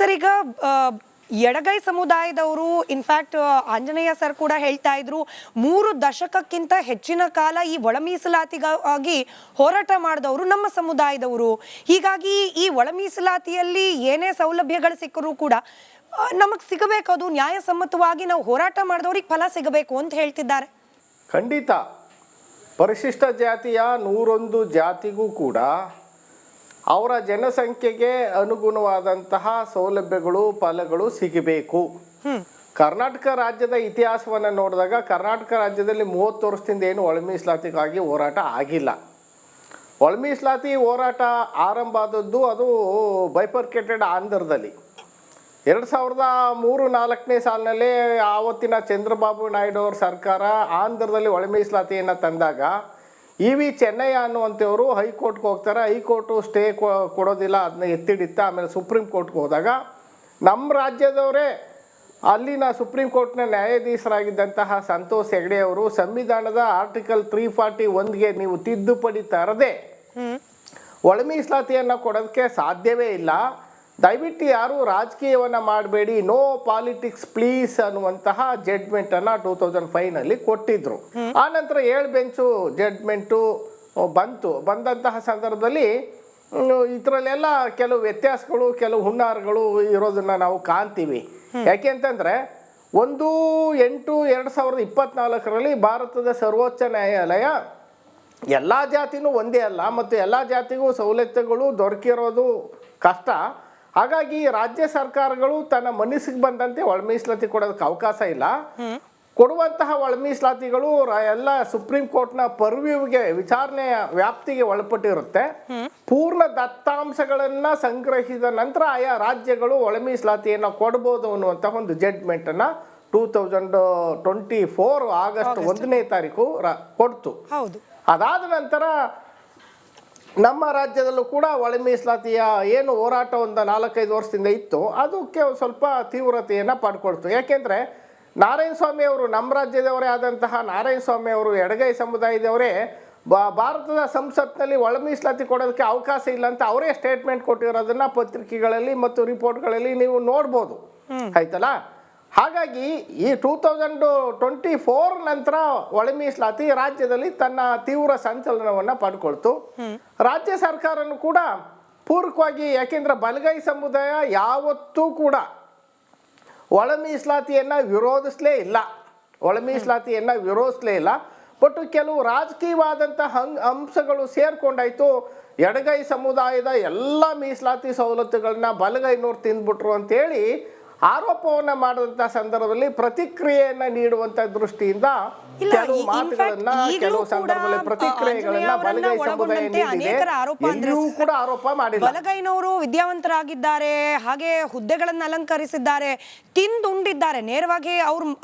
Sir, ಈಗ ಎಡಗೈ ಸಮುದಾಯದವರು ಇನ್ಫ್ಯಾಕ್ಟ್ ಆಂಜನೇಯ ಸರ್ ಕೂಡ ಹೇಳ್ತಾ ಇದ್ರು 3 ದಶಕಕ್ಕಿಂತ ಹೆಚ್ಚಿನ ಕಾಲ ಈ ಒಳ ಮೀಸಲಾತಿಗಾಗಿ ಹೋರಾಟ ಮಾಡಿದವರು ನಮ್ಮ ಸಮುದಾಯದವರು. ಹೀಗಾಗಿ ಈ ಒಳ ಮೀಸಲಾತಿಯಲ್ಲಿ ಏನೇ ಸೌಲಭ್ಯಗಳು ಸಿಕ್ಕರೂ ಕೂಡ ನಮಗೆ ಸಿಗಬೇಕು, ಅದು ನ್ಯಾಯಸಮ್ಮತವಾಗಿ ನಾವು ಹೋರಾಟ ಮಾಡಿದವ್ರಿಗೆ ಫಲ ಸಿಗಬೇಕು ಅಂತ ಹೇಳ್ತಿದ್ದಾರೆ. ಖಂಡಿತ ಪರಿಶಿಷ್ಟ ಜಾತಿಯ 101 ಜಾತಿಗೂ ಕೂಡ ಅವರ ಜನಸಂಖ್ಯೆಗೆ ಅನುಗುಣವಾದಂತಹ ಸೌಲಭ್ಯಗಳು ಫಲಗಳು ಸಿಗಬೇಕು. ಕರ್ನಾಟಕ ರಾಜ್ಯದ ಇತಿಹಾಸವನ್ನು ನೋಡಿದಾಗ ಕರ್ನಾಟಕ ರಾಜ್ಯದಲ್ಲಿ 30 ವರ್ಷದಿಂದ ಏನು ಒಳ ಮೀಸಲಾತಿಗಾಗಿ ಹೋರಾಟ ಆಗಿಲ್ಲ. ಒಳ ಮೀಸಲಾತಿ ಹೋರಾಟ ಆರಂಭ ಆದದ್ದು ಅದು ಬೈಫರ್ಕೇಟೆಡ್ ಆಂಧ್ರದಲ್ಲಿ 2003-4ನೇ ಸಾಲಿನಲ್ಲಿ ಆವತ್ತಿನ ಚಂದ್ರಬಾಬು ನಾಯ್ಡು ಅವ್ರ ಸರ್ಕಾರ ಆಂಧ್ರದಲ್ಲಿ ಒಳ ಮೀಸಲಾತಿಯನ್ನು ತಂದಾಗ ವಿ ಚೆನ್ನಯ್ಯ ಅನ್ನುವಂಥವರು ಹೈಕೋರ್ಟ್ಗೆ ಹೋಗ್ತಾರೆ. ಹೈಕೋರ್ಟು ಸ್ಟೇ ಕೊಡೋದಿಲ್ಲ, ಅದನ್ನ ಎತ್ತಿಡಿತ್ತ. ಆಮೇಲೆ ಸುಪ್ರೀಂ ಕೋರ್ಟ್ಗೆ ಹೋದಾಗ ನಮ್ಮ ರಾಜ್ಯದವರೇ ಅಲ್ಲಿನ ಸುಪ್ರೀಂ ಕೋರ್ಟ್ನ ನ್ಯಾಯಾಧೀಶರಾಗಿದ್ದಂತಹ ಸಂತೋಷ್ ಹೆಗ್ಡೆ ಅವರು ಸಂವಿಧಾನದ ಆರ್ಟಿಕಲ್ 341ಗೆ ನೀವು ತಿದ್ದುಪಡಿ ತರದೆ ಒಳ ಮೀಸಲಾತಿಯನ್ನು ಕೊಡೋದಕ್ಕೆ ಸಾಧ್ಯವೇ ಇಲ್ಲ, ದಯವಿಟ್ಟು ಯಾರು ರಾಜಕೀಯವನ್ನು ಮಾಡಬೇಡಿ, ನೋ ಪಾಲಿಟಿಕ್ಸ್ ಪ್ಲೀಸ್ ಅನ್ನುವಂತಹ ಜಡ್ಜ್ಮೆಂಟನ್ನು 2005ನಲ್ಲಿ ಕೊಟ್ಟಿದ್ರು. ಆನಂತರ 7 ಬೆಂಚು ಜಡ್ಜ್ಮೆಂಟು ಬಂದಂತಹ ಸಂದರ್ಭದಲ್ಲಿ ಇದರಲ್ಲೆಲ್ಲ ಕೆಲವು ವ್ಯತ್ಯಾಸಗಳು, ಕೆಲವು ಹುನ್ನಾರಗಳು ಇರೋದನ್ನು ನಾವು ಕಾಣ್ತೀವಿ. ಯಾಕೆ ಅಂತಂದರೆ 1/8/2024ರಲ್ಲಿ ಭಾರತದ ಸರ್ವೋಚ್ಚ ನ್ಯಾಯಾಲಯ ಎಲ್ಲ ಜಾತಿನೂ ಒಂದೇ ಅಲ್ಲ ಮತ್ತು ಎಲ್ಲ ಜಾತಿಗೂ ಸವಲತ್ತುಗಳು ದೊರಕಿರೋದು ಕಷ್ಟ. ಹಾಗಾಗಿ ರಾಜ್ಯ ಸರ್ಕಾರಗಳು ತನ್ನ ಮನಸ್ಸಿಗೆ ಬಂದಂತೆ ಒಳ ಮೀಸಲಾತಿ ಕೊಡೋದಕ್ಕೆ ಅವಕಾಶ ಇಲ್ಲ. ಕೊಡುವಂತಹ ಒಳ ಮೀಸಲಾತಿಗಳು ಎಲ್ಲ ಸುಪ್ರೀಂ ಕೋರ್ಟ್ನ ಪರ್ವ್ಯೂಗೆ ವಿಚಾರಣೆಯ ವ್ಯಾಪ್ತಿಗೆ ಒಳಪಟ್ಟಿರುತ್ತೆ. ಪೂರ್ಣ ದತ್ತಾಂಶಗಳನ್ನು ಸಂಗ್ರಹಿಸಿದ ನಂತರ ಆಯಾ ರಾಜ್ಯಗಳು ಒಳ ಮೀಸಲಾತಿಯನ್ನು ಕೊಡ್ಬೋದು ಅನ್ನುವಂತಹ ಒಂದು ಜಡ್ಜ್ಮೆಂಟನ್ನು 2024 ಆಗಸ್ಟ್ 1ನೇ ತಾರೀಕು ಕೊಡ್ತು. ಅದಾದ ನಂತರ ನಮ್ಮ ರಾಜ್ಯದಲ್ಲೂ ಕೂಡ ಒಳ ಮೀಸಲಾತಿಯ ಏನು ಹೋರಾಟ ಒಂದು 4-5 ವರ್ಷದಿಂದ ಇತ್ತು, ಅದಕ್ಕೆ ಸ್ವಲ್ಪ ತೀವ್ರತೆಯನ್ನು ಪಡ್ಕೊಳ್ತು. ಯಾಕೆಂದರೆ ನಾರಾಯಣ ಸ್ವಾಮಿ ಅವರು, ನಮ್ಮ ರಾಜ್ಯದವರೇ ಆದಂತಹ ನಾರಾಯಣ ಸ್ವಾಮಿ ಅವರು ಎಡಗೈ ಸಮುದಾಯದವರೇ ಭಾರತದ ಸಂಸತ್ನಲ್ಲಿ ಒಳ ಮೀಸಲಾತಿ ಕೊಡೋದಕ್ಕೆ ಅವಕಾಶ ಇಲ್ಲ ಅಂತ ಅವರೇ ಸ್ಟೇಟ್ಮೆಂಟ್ ಕೊಟ್ಟಿರೋದನ್ನ ಪತ್ರಿಕೆಗಳಲ್ಲಿ ಮತ್ತು ರಿಪೋರ್ಟ್ಗಳಲ್ಲಿ ನೀವು ನೋಡ್ಬೋದು. ಆಯ್ತಲ್ಲ. ಹಾಗಾಗಿ ಈ 2024 ನಂತರ ಒಳ ಮೀಸಲಾತಿ ರಾಜ್ಯದಲ್ಲಿ ತನ್ನ ತೀವ್ರ ಸಂಚಲನವನ್ನು ಪಡ್ಕೊಳ್ತು. ರಾಜ್ಯ ಸರ್ಕಾರನೂ ಕೂಡ ಪೂರಕವಾಗಿ, ಯಾಕೆಂದ್ರೆ ಬಲಗೈ ಸಮುದಾಯ ಯಾವತ್ತೂ ಕೂಡ ಒಳ ಮೀಸಲಾತಿಯನ್ನು ವಿರೋಧಿಸಲೇ ಇಲ್ಲ. ಬಟ್ ಕೆಲವು ರಾಜಕೀಯವಾದಂತಹ ಅಂಶಗಳು ಸೇರ್ಕೊಂಡಾಯ್ತು. ಎಡಗೈ ಸಮುದಾಯದ ಎಲ್ಲ ಮೀಸಲಾತಿ ಸವಲತ್ತುಗಳನ್ನ ಬಲಗೈನವ್ರು ತಿಂದ್ಬಿಟ್ರು ಅಂತೇಳಿ ಆರೋಪವನ್ನು ಮಾಡಿದಂಥ ಸಂದರ್ಭದಲ್ಲಿ ಪ್ರತಿಕ್ರಿಯೆಯನ್ನು ನೀಡುವಂಥ ದೃಷ್ಟಿಯಿಂದ ಕೆಲವು ಮಾತುಗಳನ್ನ, ಕೆಲವು ಸಂದರ್ಭದಲ್ಲಿ ಪ್ರತಿಕ್ರಿಯೆಗಳನ್ನ ಬಲಗೈ ಸಮುದಾಯ ನೀಡಿದೆ. ಎಲ್ಲಿಯೂ ಕೂಡ ಆರೋಪ ಮಾಡಿಲ್ಲ. ಬಲಗೈನವರು ವಿದ್ಯಾವಂತರಾಗಿದ್ದಾರೆ, ಹಾಗೆ ಹುದ್ದೆಗಳನ್ನು ಅಲಂಕರಿಸಿದ್ದಾರೆ, ತಿಂದುಂಡಿದ್ದಾರೆ. ನೇರವಾಗಿ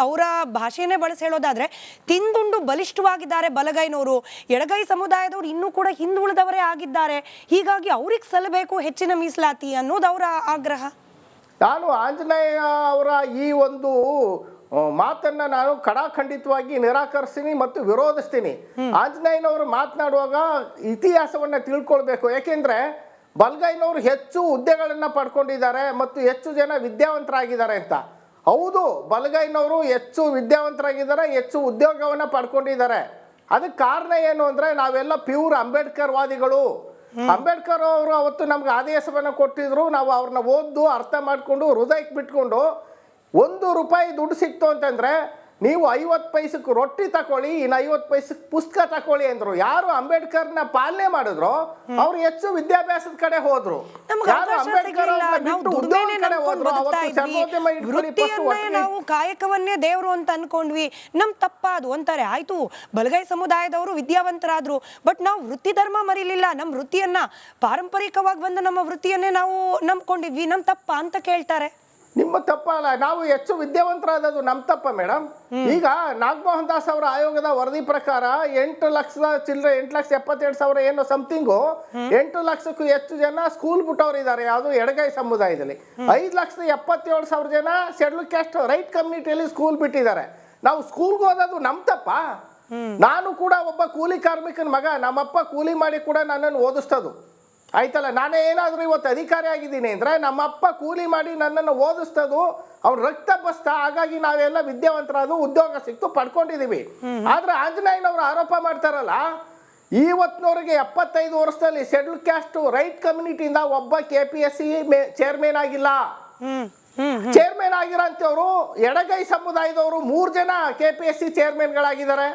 ಅವರ ಭಾಷೆಯನ್ನೇ ಬಳಸಿ ಹೇಳೋದಾದ್ರೆ ತಿಂದುಂಡು ಬಲಿಷ್ಠವಾಗಿದ್ದಾರೆ ಬಲಗೈನವರು. ಎಡಗೈ ಸಮುದಾಯದವರು ಇನ್ನೂ ಕೂಡ ಹಿಂದುಳಿದವರೇ ಆಗಿದ್ದಾರೆ. ಹೀಗಾಗಿ ಅವ್ರಿಗೆ ಸಲ್ಲಬೇಕು ಹೆಚ್ಚಿನ ಮೀಸಲಾತಿ ಅನ್ನೋದು ಅವರ ಆಗ್ರಹ. ನಾನು ಆಂಜನೇಯ ಅವರ ಈ ಒಂದು ಮಾತನ್ನ ನಾನು ಖಡಾಖಂಡಿತವಾಗಿ ನಿರಾಕರಿಸ್ತೀನಿ ಮತ್ತು ವಿರೋಧಿಸ್ತೀನಿ. ಆಂಜನೇಯನವರು ಮಾತನಾಡುವಾಗ ಇತಿಹಾಸವನ್ನ ತಿಳ್ಕೊಳ್ಬೇಕು. ಯಾಕೆಂದ್ರೆ ಬಲಗೈನವರು ಹೆಚ್ಚು ಹುದ್ದೆಗಳನ್ನ ಪಡ್ಕೊಂಡಿದ್ದಾರೆ ಮತ್ತು ಹೆಚ್ಚು ಜನ ವಿದ್ಯಾವಂತರಾಗಿದ್ದಾರೆ ಅಂತ. ಹೌದು, ಬಲಗೈನವರು ಹೆಚ್ಚು ವಿದ್ಯಾವಂತರಾಗಿದ್ದಾರೆ, ಹೆಚ್ಚು ಉದ್ಯೋಗವನ್ನ ಪಡ್ಕೊಂಡಿದ್ದಾರೆ. ಅದಕ್ಕೆ ಕಾರಣ ಏನು ಅಂದ್ರೆ ನಾವೆಲ್ಲ ಪ್ಯೂರ್ ಅಂಬೇಡ್ಕರ್ ವಾದಿಗಳು. ಅಂಬೇಡ್ಕರ್ ಅವರು ಅವತ್ತು ನಮ್ಗೆ ಆದೇಶವನ್ನು ಕೊಟ್ಟಿದ್ರು. ನಾವು ಅವ್ರನ್ನ ಓದ್ದು ಅರ್ಥ ಮಾಡಿಕೊಂಡು ಹೃದಯಕ್ಕೆ ಬಿಟ್ಕೊಂಡು ₹1 ದುಡ್ಡು ಸಿಕ್ತು ಅಂತಂದ್ರೆ ನೀವು 50 ಪೈಸಕ್ಕೆ ರೊಟ್ಟಿ ತಕೊಳ್ಳಿ, ಇನ್ನು 50 ಪೈಸಕ್ಕೆ ಪುಸ್ತಕ ತಕೊಳ್ಳಿ ಅಂದ್ರು. ಯಾರು ಅಂಬೇಡ್ಕರ್ನ ಪಾಲನೆ ಮಾಡಿದ್ರು ಅವ್ರು ಹೆಚ್ಚು ವಿದ್ಯಾಭ್ಯಾಸದ ಕಡೆ ಹೋದ್ರು. ಯಾರು ಅಂಬೇಡ್ಕರ್ ನಾವು ಕಾಯಕವನ್ನೇ ದೇವರು ಅಂತ ಅನ್ಕೊಂಡ್ವಿ, ನಮ್ ತಪ್ಪಾದು ಅಂತಾರೆ. ಆಯ್ತು, ಬಲಗೈ ಸಮುದಾಯದವರು ವಿದ್ಯಾವಂತರಾದ್ರು, ಬಟ್ ನಾವು ವೃತ್ತಿ ಧರ್ಮ ಮರಿಲಿಲ್ಲ. ನಮ್ಮ ವೃತ್ತಿಯನ್ನ, ಪಾರಂಪರಿಕವಾಗಿ ಬಂದ ನಮ್ಮ ವೃತ್ತಿಯನ್ನೇ ನಾವು ನಂಬ್ಕೊಂಡಿದ್ವಿ, ನಮ್ ತಪ್ಪ ಅಂತ ಕೇಳ್ತಾರೆ. ನಿಮ್ಮ ತಪ್ಪಲ್ಲ, ನಾವು ಹೆಚ್ಚು ವಿದ್ಯಾವಂತರಾದದ್ದು ನಮ್ಮ ತಪ್ಪ ಮೇಡಮ್. ಈಗ ನಾಗಮೋಹನ್ ದಾಸ್ ಅವರ ಆಯೋಗದ ವರದಿ ಪ್ರಕಾರ 8,72,000 ಏನೋ ಸಮಥಿಂಗು, 8 ಲಕ್ಷಕ್ಕೂ ಹೆಚ್ಚು ಜನ ಸ್ಕೂಲ್ ಬಿಟ್ಟವ್ರಿದ್ದಾರೆ. ಯಾವುದು ಎಡಗೈ ಸಮುದಾಯದಲ್ಲಿ 5,77,000 ಜನ ಶೆಡ್ಯೂಲ್ ಕ್ಯಾಸ್ಟ್ ರೈಟ್ ಕಮ್ಯುನಿಟಿಯಲ್ಲಿ ಸ್ಕೂಲ್ ಬಿಟ್ಟಿದ್ದಾರೆ. ನಾವು ಸ್ಕೂಲ್ಗೆ ಓದೋದು ನಮ್ಮ ತಪ್ಪ. ನಾನು ಕೂಡ ಒಬ್ಬ ಕೂಲಿ ಕಾರ್ಮಿಕನ ಮಗ, ನಮ್ಮಪ್ಪ ಕೂಲಿ ಮಾಡಿ ಕೂಡ ನನ್ನನ್ನು ಓದಿಸ್ತದು. ಆಯ್ತಲ್ಲ. ನಾನೇ ಏನಾದರೂ ಇವತ್ತು ಅಧಿಕಾರಿ ಆಗಿದ್ದೀನಿ ಅಂದರೆ ನಮ್ಮಪ್ಪ ಕೂಲಿ ಮಾಡಿ ನನ್ನನ್ನು ಓದಿಸ್ತದು ಅವ್ನು ರಕ್ತ ಬಸ್ತ, ಹಾಗಾಗಿ ನಾವೆಲ್ಲ ವಿದ್ಯಾವಂತರಾದ ಉದ್ಯೋಗ ಸಿಕ್ತು ಪಡ್ಕೊಂಡಿದ್ದೀವಿ. ಆದರೆ ಆಂಜನೇಯನವರು ಆರೋಪ ಮಾಡ್ತಾರಲ್ಲ, ಇವತ್ತಿನವರೆಗೆ 75 ವರ್ಷದಲ್ಲಿ ಶೆಡ್ಯೂಲ್ ಕ್ಯಾಸ್ಟ್ ರೈಟ್ ಕಮ್ಯುನಿಟಿಯಿಂದ ಒಬ್ಬ KPSC ಚೇರ್ಮನ್ ಆಗಿಲ್ಲ. ಚೇರ್ಮನ್ ಆಗಿರೋಂಥವ್ರು ಎಡಗೈ ಸಮುದಾಯದವರು 3 ಜನ KPSC ಚೇರ್ಮನ್ಗಳಾಗಿದ್ದಾರೆ.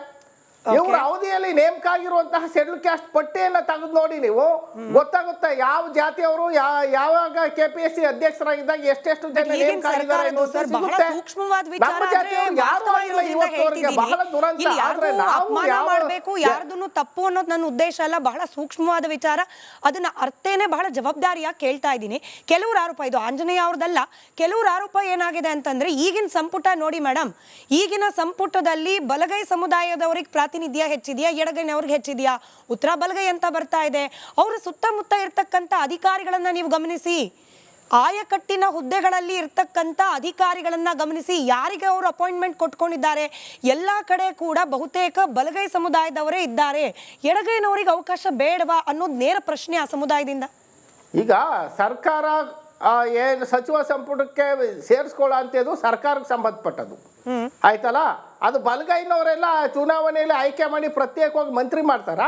ಇವ್ರ ಅವಧಿಯಲ್ಲಿ ನೇಮಕ ಆಗಿರುವಂತಹ ಶೆಡ್ಯೂಲ್ ಕ್ಯಾಸ್ಟ್ ಪಟ್ಟಿಯನ್ನ ತೆಗೆದು ನೋಡಿ, ನೀವು ಗೊತ್ತಾಗುತ್ತೆ ಯಾವ ಜಾತಿಯವರು ಯಾವಾಗ KPSC ಅಧ್ಯಕ್ಷರಾಗಿದ್ದಾಗ ಎಷ್ಟೆಷ್ಟು ಜನ ನೇಮಕ ಆಗಿದ್ದಾರೆ ಅನ್ನೋದು ಸಿಗುತ್ತೆ. ನಮ್ಮ ಜಾತಿಯವರು ಯಾರು ಆಗಿಲ್ಲ ಇವತ್ತವರೆಗೆ. ಬಹಳ ದುರಂತ. ಆದ್ರೆ ನಾವು ಮಾಡಬೇಕು ಯಾರ್ದನ್ನು ತಪ್ಪು ಅನ್ನೋದು ನನ್ನ ಉದ್ದೇಶ ಅಲ್ಲ, ಬಹಳ ಸೂಕ್ಷ್ಮವಾದ ವಿಚಾರ. ಅದನ್ನ ಅರ್ಥೇನೆ ಬಹಳ ಜವಾಬ್ದಾರಿಯಾಗಿ ಕೇಳ್ತಾ ಇದ್ದೀನಿ. ಕೆಲವ್ರ ಆರೋಪ, ಇದು ಆಂಜನೇಯ ಅವ್ರದಲ್ಲ, ಕೆಲವ್ರ ಆರೋಪ ಏನಾಗಿದೆ ಅಂತಂದ್ರೆ ಈಗಿನ ಸಂಪುಟ ನೋಡಿ ಮೇಡಮ್, ಈಗಿನ ಸಂಪುಟದಲ್ಲಿ ಬಲಗೈ ಸಮುದಾಯದವರಿಗೆ ಪ್ರಾತಿನಿಧ್ಯ ಹೆಚ್ಚಿದೆಯಾ, ಎಡಗೈನವ್ರಿಗೆ ಹೆಚ್ಚಿದೆಯಾ? ಉತ್ತರ ಬಲಗೈ ಅಂತ ಬರ್ತಾ ಇದೆ. ಅವರ ಸುತ್ತಮುತ್ತ ಇರ್ತಕ್ಕಂಥ ಅಧಿಕಾರಿಗಳನ್ನ ನೀವು ಗಮನಿಸಿ, ಆಯಕಟ್ಟಿನ ಹುದ್ದೆಗಳಲ್ಲಿ ಇರ್ತಕ್ಕಂಥ ಅಧಿಕಾರಿಗಳನ್ನ ಗಮನಿಸಿ, ಯಾರಿಗೆ ಅವರು ಅಪಾಯಿಂಟ್ಮೆಂಟ್ ಕೊಟ್ಕೊಂಡಿದ್ದಾರೆ. ಎಲ್ಲ ಕಡೆ ಕೂಡ ಬಹುತೇಕ ಬಲಗೈ ಸಮುದಾಯದವರೇ ಇದ್ದಾರೆ. ಎಡಗೈನವರಿಗೆ ಅವಕಾಶ ಬೇಡವಾ ಅನ್ನೋದು ನೇರ ಪ್ರಶ್ನೆ ಆ ಸಮುದಾಯದಿಂದ. ಈಗ ಸರ್ಕಾರ ಏನು ಸಚಿವ ಸಂಪುಟಕ್ಕೆ ಸೇರಿಸ್ಕೊಳ್ಳೋ ಅಂತದ್ದು ಸರ್ಕಾರಕ್ಕೆ ಸಂಬಂಧಪಟ್ಟದ್ದು ಆಯ್ತಲ್ಲ. ಅದು ಬಲಗೈನವರೆಲ್ಲ ಚುನಾವಣೆಯಲ್ಲಿ ಆಯ್ಕೆ ಮಾಡಿ ಪ್ರತ್ಯೇಕವಾಗಿ ಮಂತ್ರಿ ಮಾಡ್ತಾರಾ?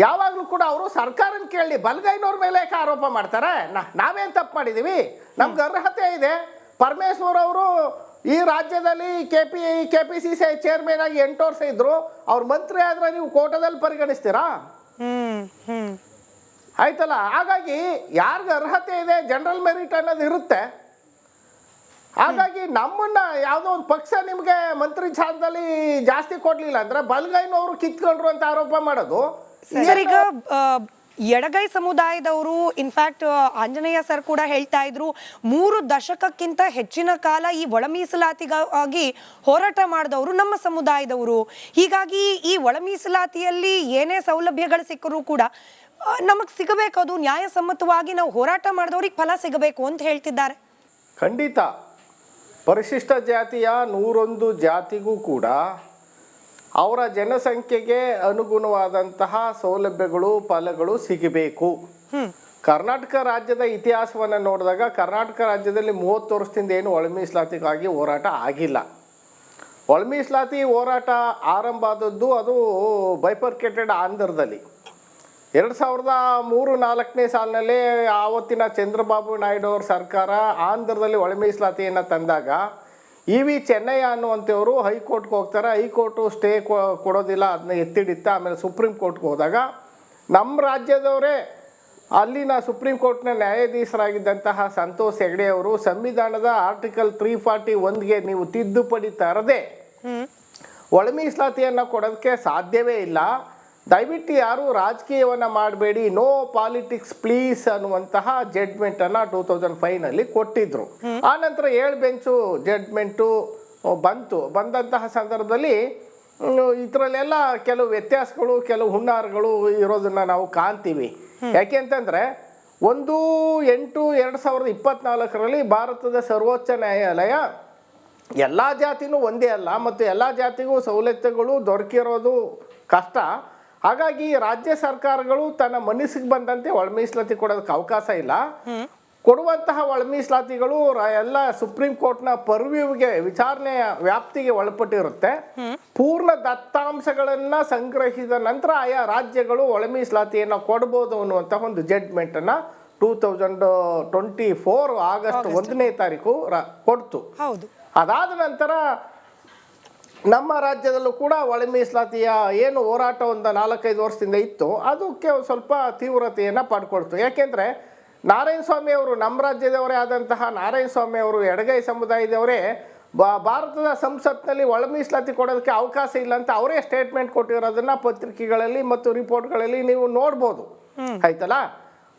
ಯಾವಾಗಲೂ ಕೂಡ ಅವರು ಸರ್ಕಾರನ ಕೇಳಿ ಬಲಗೈನವ್ರ ಮೇಲೆ ಯಾಕೆ ಆರೋಪ ಮಾಡ್ತಾರೆ? ನಾವೇನು ತಪ್ಪು ಮಾಡಿದ್ದೀವಿ? ನಮ್ಗೆ ಅರ್ಹತೆ ಇದೆ. ಪರಮೇಶ್ವರ್ ಅವರು ಈ ರಾಜ್ಯದಲ್ಲಿ KPCC ಚೇರ್ಮನ್ ಆಗಿ 8 ವರ್ಷ ಇದ್ರು. ಅವ್ರ ಮಂತ್ರಿ ಆದ್ರೆ ನೀವು ಕೋಟದಲ್ಲಿ ಪರಿಗಣಿಸ್ತೀರಾ? ಆಯ್ತಲ್ಲ. ಹಾಗಾಗಿ ಯಾರಿಗೆ ಅರ್ಹತೆ ಇದೆ, ಜನರಲ್ ಮೆರಿಟ್ ಅನ್ನೋದು ಇರುತ್ತೆ. ಹಾಗಾಗಿ ನಮ್ಮನ್ನ ಯಾವುದೋ ಒಂದು ಪಕ್ಷ ನಿಮಗೆ ಮಂತ್ರಿ ಸ್ಥಾನದಲ್ಲಿ ಜಾಸ್ತಿ ಕೊಡ್ಲಿಲ್ಲ ಅಂದ್ರೆ ಬಲಗೈನವರು ಕಿತ್ಕೊಂಡ್ರು ಅಂತ ಆರೋಪ ಮಾಡೋದು. ಸರ್, ಈಗ ಎಡಗೈ ಸಮುದಾಯದವರು ಇನ್ಫ್ಯಾಕ್ಟ್ ಆಂಜನೇಯ ಸರ್ ಕೂಡ ಹೇಳ್ತಾ ಇದ್ರು, 3 ದಶಕಕ್ಕಿಂತ ಹೆಚ್ಚಿನ ಕಾಲ ಈ ಒಳ ಮೀಸಲಾತಿಗಾಗಿ ಹೋರಾಟ ಮಾಡಿದವರು ನಮ್ಮ ಸಮುದಾಯದವರು. ಹೀಗಾಗಿ ಈ ಒಳ ಮೀಸಲಾತಿಯಲ್ಲಿ ಏನೇ ಸೌಲಭ್ಯಗಳು ಸಿಕ್ಕರೂ ಕೂಡ ನಮಗೆ ಸಿಗಬೇಕು, ಅದು ನ್ಯಾಯಸಮ್ಮತವಾಗಿ ನಾವು ಹೋರಾಟ ಮಾಡಿದವ್ರಿಗೆ ಫಲ ಸಿಗಬೇಕು ಅಂತ ಹೇಳ್ತಿದ್ದಾರೆ. ಖಂಡಿತ. ಪರಿಶಿಷ್ಟ ಜಾತಿಯ 101 ಜಾತಿಗೂ ಕೂಡ ಅವರ ಜನಸಂಖ್ಯೆಗೆ ಅನುಗುಣವಾದಂತಹ ಸೌಲಭ್ಯಗಳು ಫಲಗಳು ಸಿಗಬೇಕು. ಕರ್ನಾಟಕ ರಾಜ್ಯದ ಇತಿಹಾಸವನ್ನು ನೋಡಿದಾಗ ಕರ್ನಾಟಕ ರಾಜ್ಯದಲ್ಲಿ 30 ವರ್ಷದಿಂದ ಏನು ಒಳ ಮೀಸಲಾತಿಗಾಗಿ ಹೋರಾಟ ಆಗಿಲ್ಲ. ಒಳ ಮೀಸಲಾತಿ ಹೋರಾಟ ಆರಂಭ ಆದದ್ದು ಅದು ಬೈಫರ್ಕೇಟೆಡ್ ಆಂಧ್ರದಲ್ಲಿ 2003-4ನೇ ಸಾಲಿನಲ್ಲಿ ಆವತ್ತಿನ ಚಂದ್ರಬಾಬು ನಾಯ್ಡು ಅವ್ರ ಸರ್ಕಾರ ಆಂಧ್ರದಲ್ಲಿ ಒಳ ಮೀಸಲಾತಿಯನ್ನು ತಂದಾಗ EV ಚೆನ್ನಯ್ಯ ಅನ್ನುವಂಥವರು ಹೈಕೋರ್ಟ್ಗೆ ಹೋಗ್ತಾರೆ. ಹೈಕೋರ್ಟು ಸ್ಟೇ ಕೊಡೋದಿಲ್ಲ, ಅದನ್ನ ಎತ್ತಿಡಿತ್ತೆ. ಆಮೇಲೆ ಸುಪ್ರೀಂ ಕೋರ್ಟ್ಗೆ ಹೋದಾಗ ನಮ್ಮ ರಾಜ್ಯದವರೇ ಅಲ್ಲಿನ ಸುಪ್ರೀಂ ಕೋರ್ಟ್ನ ನ್ಯಾಯಾಧೀಶರಾಗಿದ್ದಂತಹ ಸಂತೋಷ್ ಹೆಗ್ಡೆ ಅವರು ಸಂವಿಧಾನದ ಆರ್ಟಿಕಲ್ 341ಗೆ ನೀವು ತಿದ್ದುಪಡಿ ತರದೆ ಒಳ ಮೀಸಲಾತಿಯನ್ನು ಕೊಡೋದಕ್ಕೆ ಸಾಧ್ಯವೇ ಇಲ್ಲ, ದಯವಿಟ್ಟು ಯಾರು ರಾಜಕೀಯವನ್ನು ಮಾಡಬೇಡಿ, ನೋ ಪಾಲಿಟಿಕ್ಸ್ ಪ್ಲೀಸ್ ಅನ್ನುವಂತಹ ಜಡ್ಜ್ಮೆಂಟನ್ನು 2005ನಲ್ಲಿ ಕೊಟ್ಟಿದ್ರು. ಆನಂತರ 7 ಬೆಂಚು ಜಡ್ಜ್ಮೆಂಟು ಬಂದಂತಹ ಸಂದರ್ಭದಲ್ಲಿ ಇದರಲ್ಲೆಲ್ಲ ಕೆಲವು ವ್ಯತ್ಯಾಸಗಳು, ಕೆಲವು ಹುನ್ನಾರಗಳು ಇರೋದನ್ನು ನಾವು ಕಾಣ್ತೀವಿ. ಯಾಕೆ ಅಂತಂದರೆ 1/8/2024ರಲ್ಲಿ ಭಾರತದ ಸರ್ವೋಚ್ಚ ನ್ಯಾಯಾಲಯ ಎಲ್ಲ ಜಾತಿನೂ ಒಂದೇ ಅಲ್ಲ ಮತ್ತು ಎಲ್ಲ ಜಾತಿಗೂ ಸವಲತ್ತುಗಳು ದೊರಕಿರೋದು ಕಷ್ಟ. ಹಾಗಾಗಿ ರಾಜ್ಯ ಸರ್ಕಾರಗಳು ತನ್ನ ಮನಸ್ಸಿಗೆ ಬಂದಂತೆ ಒಳ ಮೀಸಲಾತಿ ಕೊಡೋದಕ್ಕೆ ಅವಕಾಶ ಇಲ್ಲ. ಕೊಡುವಂತಹ ಒಳ ಮೀಸಲಾತಿಗಳು ಎಲ್ಲ ಸುಪ್ರೀಂ ಕೋರ್ಟ್ನ ಪರ್ವ್ಯೂಗೆ ವಿಚಾರಣೆಯ ವ್ಯಾಪ್ತಿಗೆ ಒಳಪಟ್ಟಿರುತ್ತೆ. ಪೂರ್ಣ ದತ್ತಾಂಶಗಳನ್ನ ಸಂಗ್ರಹಿಸಿದ ನಂತರ ಆಯಾ ರಾಜ್ಯಗಳು ಒಳ ಮೀಸಲಾತಿಯನ್ನು ಕೊಡಬಹುದು ಅನ್ನುವಂತಹ ಒಂದು ಜಡ್ಜ್ಮೆಂಟನ್ನು 2024 ಆಗಸ್ಟ್ 1ನೇ ತಾರೀಕು ಕೊಡ್ತು. ಅದಾದ ನಂತರ ನಮ್ಮ ರಾಜ್ಯದಲ್ಲೂ ಕೂಡ ಒಳ ಮೀಸಲಾತಿಯ ಏನು ಹೋರಾಟ ಒಂದು 4-5 ವರ್ಷದಿಂದ ಇತ್ತು, ಅದಕ್ಕೆ ಸ್ವಲ್ಪ ತೀವ್ರತೆಯನ್ನು ಪಡ್ಕೊಳ್ತು. ಯಾಕೆಂದರೆ ನಾರಾಯಣ ಸ್ವಾಮಿ ಅವರು, ನಮ್ಮ ರಾಜ್ಯದವರೇ ಆದಂತಹ ನಾರಾಯಣ ಸ್ವಾಮಿ ಅವರು ಎಡಗೈ ಸಮುದಾಯದವರೇ ಭಾರತದ ಸಂಸತ್ನಲ್ಲಿ ಒಳ ಮೀಸಲಾತಿ ಕೊಡೋದಕ್ಕೆ ಅವಕಾಶ ಇಲ್ಲ ಅಂತ ಅವರೇ ಸ್ಟೇಟ್ಮೆಂಟ್ ಕೊಟ್ಟಿರೋದನ್ನ ಪತ್ರಿಕೆಗಳಲ್ಲಿ ಮತ್ತು ರಿಪೋರ್ಟ್ಗಳಲ್ಲಿ ನೀವು ನೋಡ್ಬೋದು. ಆಯ್ತಲ್ಲ.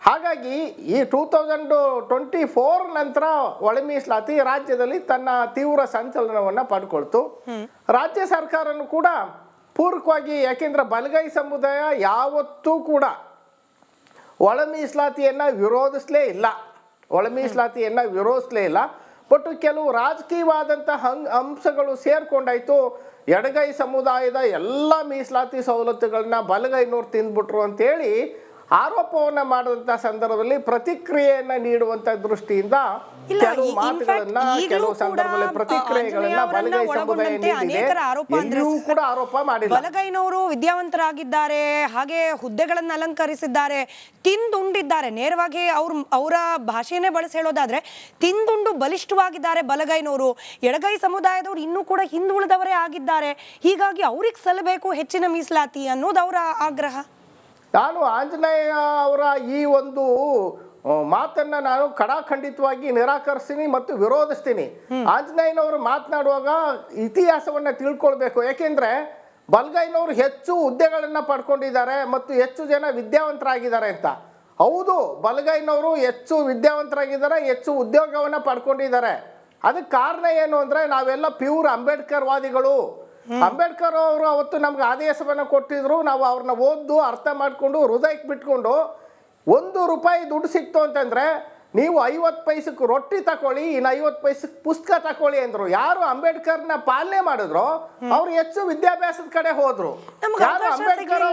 ಹಾಗಾಗಿ ಈ 2024 ನಂತರ ಒಳ ಮೀಸಲಾತಿ ರಾಜ್ಯದಲ್ಲಿ ತನ್ನ ತೀವ್ರ ಸಂಚಲನವನ್ನು ಪಡ್ಕೊಳ್ತು. ರಾಜ್ಯ ಸರ್ಕಾರನೂ ಕೂಡ ಪೂರಕವಾಗಿ, ಯಾಕೆಂದ್ರೆ ಬಲಗೈ ಸಮುದಾಯ ಯಾವತ್ತೂ ಕೂಡ ಒಳ ಮೀಸಲಾತಿಯನ್ನು ವಿರೋಧಿಸಲೇ ಇಲ್ಲ. ಬಟ್ ಕೆಲವು ರಾಜಕೀಯವಾದಂತಹ ಅಂಶಗಳು ಸೇರ್ಕೊಂಡಾಯ್ತು. ಎಡಗೈ ಸಮುದಾಯದ ಎಲ್ಲ ಮೀಸಲಾತಿ ಸವಲತ್ತುಗಳನ್ನ ಬಲಗೈನವ್ರು ತಿಂದ್ಬಿಟ್ರು ಅಂತೇಳಿ ಆರೋಪವನ್ನ ಮಾಡಿದಂತ ಸಂದರ್ಭದಲ್ಲಿ ಪ್ರತಿಕ್ರಿಯೆಯನ್ನ ನೀಡುವಂತ ದೃಷ್ಟಿಯಿಂದ ಕೆಲವು ಮಾತುಗಳನ್ನ ಕೆಲವು ಸಂದರ್ಭದಲ್ಲಿ ಪ್ರತಿಕ್ರಿಯೆಗಳನ್ನ ಬಲಗೈ ಸಮುದಾಯ ನೀಡಿದೆ. ಎಲ್ಲಿಯೂ ಕೂಡ ಆರೋಪ ಮಾಡಿಲ್ಲ. ಬಲಗೈನವರು ವಿದ್ಯಾವಂತರಾಗಿದ್ದಾರೆ, ಹಾಗೆ ಹುದ್ದೆಗಳನ್ನು ಅಲಂಕರಿಸಿದ್ದಾರೆ, ತಿಂದುಂಡಿದ್ದಾರೆ. ನೇರವಾಗಿ ಅವರ ಭಾಷೆಯನ್ನೇ ಬಳಸಿ ಹೇಳೋದಾದ್ರೆ ತಿಂದುಂಡು ಬಲಿಷ್ಠವಾಗಿದ್ದಾರೆ ಬಲಗೈನವರು. ಎಡಗೈ ಸಮುದಾಯದವರು ಇನ್ನೂ ಕೂಡ ಹಿಂದುಳಿದವರೇ ಆಗಿದ್ದಾರೆ. ಹೀಗಾಗಿ ಅವ್ರಿಗೆ ಸಲ್ಲಬೇಕು ಹೆಚ್ಚಿನ ಮೀಸಲಾತಿ ಅನ್ನೋದು ಅವರ ಆಗ್ರಹ. ನಾನು ಆಂಜನೇಯ ಅವರ ಈ ಒಂದು ಮಾತನ್ನ ನಾನು ಖಡಾಖಂಡಿತವಾಗಿ ನಿರಾಕರಿಸ್ತೀನಿ ಮತ್ತು ವಿರೋಧಿಸ್ತೀನಿ. ಆಂಜನೇಯನವರು ಮಾತನಾಡುವಾಗ ಇತಿಹಾಸವನ್ನ ತಿಳ್ಕೊಳ್ಬೇಕು. ಯಾಕೆಂದ್ರೆ ಬಲಗೈನವರು ಹೆಚ್ಚು ಹುದ್ದೆಗಳನ್ನ ಪಡ್ಕೊಂಡಿದ್ದಾರೆ ಮತ್ತು ಹೆಚ್ಚು ಜನ ವಿದ್ಯಾವಂತರಾಗಿದ್ದಾರೆ ಅಂತ. ಹೌದು, ಬಲಗೈನವರು ಹೆಚ್ಚು ವಿದ್ಯಾವಂತರಾಗಿದ್ದಾರೆ, ಹೆಚ್ಚು ಉದ್ಯೋಗವನ್ನ ಪಡ್ಕೊಂಡಿದ್ದಾರೆ. ಅದಕ್ಕೆ ಕಾರಣ ಏನು ಅಂದ್ರೆ ನಾವೆಲ್ಲ ಪ್ಯೂರ್ ಅಂಬೇಡ್ಕರ್ ವಾದಿಗಳು. ಅಂಬೇಡ್ಕರ್ ಅವರು ಅವತ್ತು ನಮ್ಗೆ ಆದೇಶವನ್ನು ಕೊಟ್ಟಿದ್ರು. ನಾವು ಅವ್ರನ್ನ ಓದ್ದು ಅರ್ಥ ಮಾಡಿಕೊಂಡು ಹೃದಯಕ್ಕೆ ಬಿಟ್ಕೊಂಡು ₹1 ದುಡ್ಡು ಸಿಕ್ತು ಅಂತಂದ್ರೆ ನೀವು 50 ಪೈಸಕ್ಕೆ ರೊಟ್ಟಿ ತಕೊಳ್ಳಿ, ಇನ್ನು 50 ಪೈಸಕ್ಕೆ ಪುಸ್ತಕ ತಕೊಳ್ಳಿ ಅಂದ್ರು. ಯಾರು ಅಂಬೇಡ್ಕರ್ನ ಪಾಲನೆ ಮಾಡಿದ್ರು ಅವ್ರು ಹೆಚ್ಚು ವಿದ್ಯಾಭ್ಯಾಸದ ಕಡೆ ಹೋದ್ರು. ಯಾರು ಅಂಬೇಡ್ಕರ್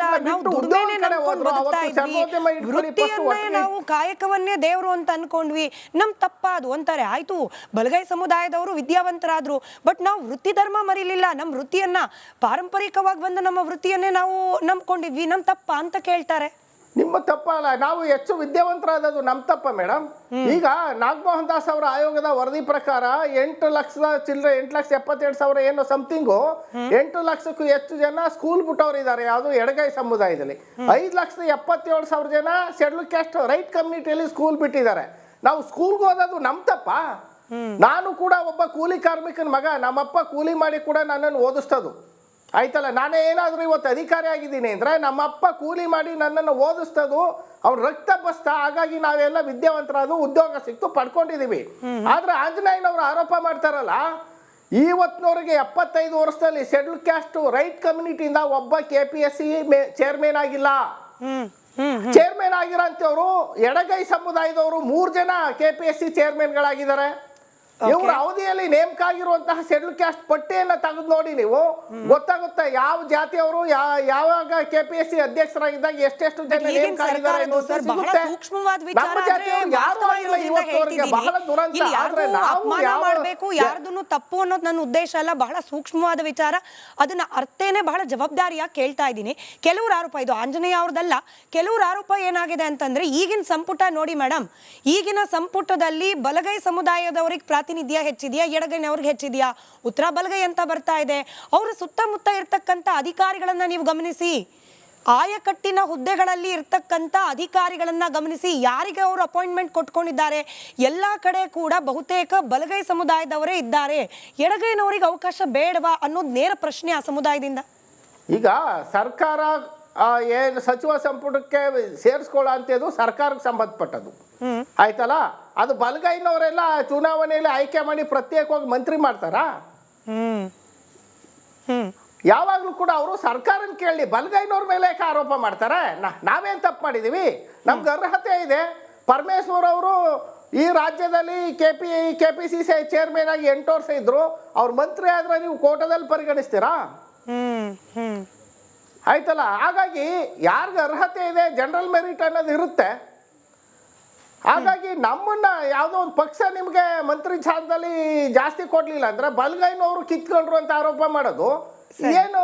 ನಾವು ಕಾಯಕವನ್ನೇ ದೇವರು ಅಂತ ಅನ್ಕೊಂಡ್ವಿ, ನಮ್ ತಪ್ಪಾದು ಅಂತಾರೆ. ಆಯ್ತು, ಬಲಗೈ ಸಮುದಾಯದವರು ವಿದ್ಯಾವಂತರಾದ್ರು, ಬಟ್ ನಾವು ವೃತ್ತಿ ಧರ್ಮ ಮರಿಲಿಲ್ಲ. ನಮ್ಮ ವೃತ್ತಿಯನ್ನ ಪಾರಂಪರಿಕವಾಗಿ ಬಂದ ನಮ್ಮ ವೃತ್ತಿಯನ್ನೇ ನಾವು ನಂಬ್ಕೊಂಡಿದ್ವಿ. ನಮ್ ತಪ್ಪ ಅಂತ ಕೇಳ್ತಾರೆ. ನಿಮ್ಮ ತಪ್ಪಲ್ಲ, ನಾವು ಹೆಚ್ಚು ವಿದ್ಯಾವಂತರಾದದ್ದು ನಮ್ಮ ತಪ್ಪ ಮೇಡಮ್. ಈಗ ನಾಗಮೋಹನ್ ದಾಸ್ ಅವರ ಆಯೋಗದ ವರದಿ ಪ್ರಕಾರ 8 ಲಕ್ಷದ ಚಿಲ್ಲರೆ 8,72,000 ಏನೋ ಸಮಥಿಂಗು 8 ಲಕ್ಷಕ್ಕೂ ಹೆಚ್ಚು ಜನ ಸ್ಕೂಲ್ ಬಿಟ್ಟವ್ರಿದ್ದಾರೆ. ಯಾವುದು ಎಡಗೈ ಸಮುದಾಯದಲ್ಲಿ 5,77,000 ಜನ ಶೆಡ್ಯೂಲ್ ಕ್ಯಾಸ್ಟ್ ರೈಟ್ ಕಮ್ಯುನಿಟಿಯಲ್ಲಿ ಸ್ಕೂಲ್ ಬಿಟ್ಟಿದ್ದಾರೆ. ನಾವು ಸ್ಕೂಲ್ಗೆ ಓದೋದು ನಮ್ಮ ತಪ್ಪ. ನಾನು ಕೂಡ ಒಬ್ಬ ಕೂಲಿ ಕಾರ್ಮಿಕನ ಮಗ. ನಮ್ಮಪ್ಪ ಕೂಲಿ ಮಾಡಿ ಕೂಡ ನನ್ನನ್ನು ಓದಿಸ್ತದು. ಆಯ್ತಲ್ಲ, ನಾನೇ ಏನಾದರೂ ಇವತ್ತು ಅಧಿಕಾರಿ ಆಗಿದ್ದೀನಿ ಅಂದರೆ ನಮ್ಮಪ್ಪ ಕೂಲಿ ಮಾಡಿ ನನ್ನನ್ನು ಓದಿಸ್ತದು, ಅವ್ನು ರಕ್ತ ಬಸ್ತ. ಹಾಗಾಗಿ ನಾವೆಲ್ಲ ವಿದ್ಯಾವಂತರಾದ ಉದ್ಯೋಗ ಸಿಕ್ತು ಪಡ್ಕೊಂಡಿದ್ದೀವಿ. ಆದ್ರೆ ಆಂಜನೇಯನವರು ಆರೋಪ ಮಾಡ್ತಾರಲ್ಲ, ಇವತ್ತಿನವರೆಗೆ 75 ವರ್ಷದಲ್ಲಿ ಶೆಡ್ಯೂಲ್ ಕ್ಯಾಸ್ಟ್ ರೈಟ್ ಕಮ್ಯುನಿಟಿಯಿಂದ ಒಬ್ಬ KPSC ಚೇರ್ಮನ್ ಆಗಿಲ್ಲ. ಚೇರ್ಮನ್ ಆಗಿರೋಂಥವ್ರು ಎಡಗೈ ಸಮುದಾಯದವರು 3 ಜನ KPSC ಚೇರ್ಮನ್ಗಳಾಗಿದ್ದಾರೆ. ಇವ್ರ ಅವಧಿಯಲ್ಲಿ ನೇಮಕ ಆಗಿರುವಂತಹ ಶೆಡ್ಯೂಲ್ ಕ್ಯಾಸ್ಟ್ ಪಟ್ಟಿಯನ್ನ ತೆಗೆದು ನೋಡಿ, ನೀವು ಗೊತ್ತಾಗುತ್ತೆ ಯಾವ ಜಾತಿಯವರು ಯಾವಾಗ KPSC ಅಧ್ಯಕ್ಷರಾಗಿದ್ದಾಗ ಎಷ್ಟೆಷ್ಟು ಜನ ನೇಮಕ ಆಗಿದ್ದಾರೆ. ಬಹಳ ದುರಂತ. ಯಾರ್ದನ್ನು ತಪ್ಪು ಅನ್ನೋದು ನನ್ನ ಉದ್ದೇಶ ಅಲ್ಲ, ಬಹಳ ಸೂಕ್ಷ್ಮವಾದ ವಿಚಾರ. ಅದನ್ನ ಅರ್ಥೇನೆ ಬಹಳ ಜವಾಬ್ದಾರಿಯಾಗಿ ಕೇಳ್ತಾ ಇದ್ದೀನಿ. ಕೆಲವ್ರ ಆರೋಪ, ಇದು ಆಂಜನೇಯ ಅವ್ರದಲ್ಲ, ಕೆಲವ್ರ ಆರೋಪ ಏನಾಗಿದೆ ಅಂತಂದ್ರೆ ಈಗಿನ ಸಂಪುಟ ನೋಡಿ ಮೇಡಮ್, ಈಗಿನ ಸಂಪುಟದಲ್ಲಿ ಬಲಗೈ ಸಮುದಾಯದವರಿಗೆ ಪ್ರಾತಿನಿಧ್ಯ ಹೆಚ್ಚಿದೆಯಾ, ಎಡಗೈನವ್ರಿಗೆ ಹೆಚ್ಚಿದೆಯಾ? ಉತ್ತರ ಬಲಗೈ ಅಂತ ಬರ್ತಾ ಇದೆ. ಅವರ ಸುತ್ತಮುತ್ತ ಇರ್ತಕ್ಕಂಥ ಅಧಿಕಾರಿಗಳನ್ನ ನೀವು ಗಮನಿಸಿ, ಆಯಕಟ್ಟಿನ ಹುದ್ದೆಗಳಲ್ಲಿ ಇರ್ತಕ್ಕಂಥ ಅಧಿಕಾರಿಗಳನ್ನ ಗಮನಿಸಿ, ಯಾರಿಗೆ ಅವರು ಅಪಾಯಿಂಟ್ಮೆಂಟ್ ಕೊಟ್ಕೊಂಡಿದ್ದಾರೆ. ಎಲ್ಲ ಕಡೆ ಕೂಡ ಬಹುತೇಕ ಬಲಗೈ ಸಮುದಾಯದವರೇ ಇದ್ದಾರೆ. ಎಡಗೈನವರಿಗೆ ಅವಕಾಶ ಬೇಡವಾ ಅನ್ನೋದು ನೇರ ಪ್ರಶ್ನೆ ಆ ಸಮುದಾಯದಿಂದ. ಈಗ ಸರ್ಕಾರ ಏನು ಸಚಿವ ಸಂಪುಟಕ್ಕೆ ಸೇರಿಸ್ಕೊಳ್ಳೋ ಅಂತದ್ದು ಸರ್ಕಾರಕ್ಕೆ ಸಂಬಂಧಪಟ್ಟದ್ದು ಆಯ್ತಲ್ಲ. ಅದು ಬಲಗೈನವರೆಲ್ಲ ಚುನಾವಣೆಯಲ್ಲಿ ಆಯ್ಕೆ ಮಾಡಿ ಪ್ರತ್ಯೇಕವಾಗಿ ಮಂತ್ರಿ ಮಾಡ್ತಾರಾ? ಯಾವಾಗಲೂ ಕೂಡ ಅವರು ಸರ್ಕಾರನ ಕೇಳಿ ಬಲಗೈನವ್ರ ಮೇಲೆ ಯಾಕೆ ಆರೋಪ ಮಾಡ್ತಾರೆ? ನಾವೇನು ತಪ್ಪು ಮಾಡಿದ್ದೀವಿ? ನಮ್ಗೆ ಅರ್ಹತೆ ಇದೆ. ಪರಮೇಶ್ವರ್ ಅವರು ಈ ರಾಜ್ಯದಲ್ಲಿ KPCC ಚೇರ್ಮನ್ ಆಗಿ 8 ವರ್ಷ ಇದ್ರು. ಅವ್ರ ಮಂತ್ರಿ ಆದ್ರೆ ನೀವು ಕೋಟದಲ್ಲಿ ಪರಿಗಣಿಸ್ತೀರಾ? ಆಯ್ತಲ್ಲ. ಹಾಗಾಗಿ ಯಾರಿಗೆ ಅರ್ಹತೆ ಇದೆ, ಜನರಲ್ ಮೆರಿಟ್ ಅನ್ನೋದು ಇರುತ್ತೆ. ಹಾಗಾಗಿ ನಮ್ಮನ್ನ ಯಾವುದೋ ಒಂದು ಪಕ್ಷ ನಿಮಗೆ ಮಂತ್ರಿ ಸ್ಥಾನದಲ್ಲಿ ಜಾಸ್ತಿ ಕೊಡ್ಲಿಲ್ಲ ಅಂದ್ರೆ ಬಲಗೈನವರು ಕಿತ್ಕೊಂಡ್ರು ಅಂತ ಆರೋಪ ಮಾಡೋದು ಏನು?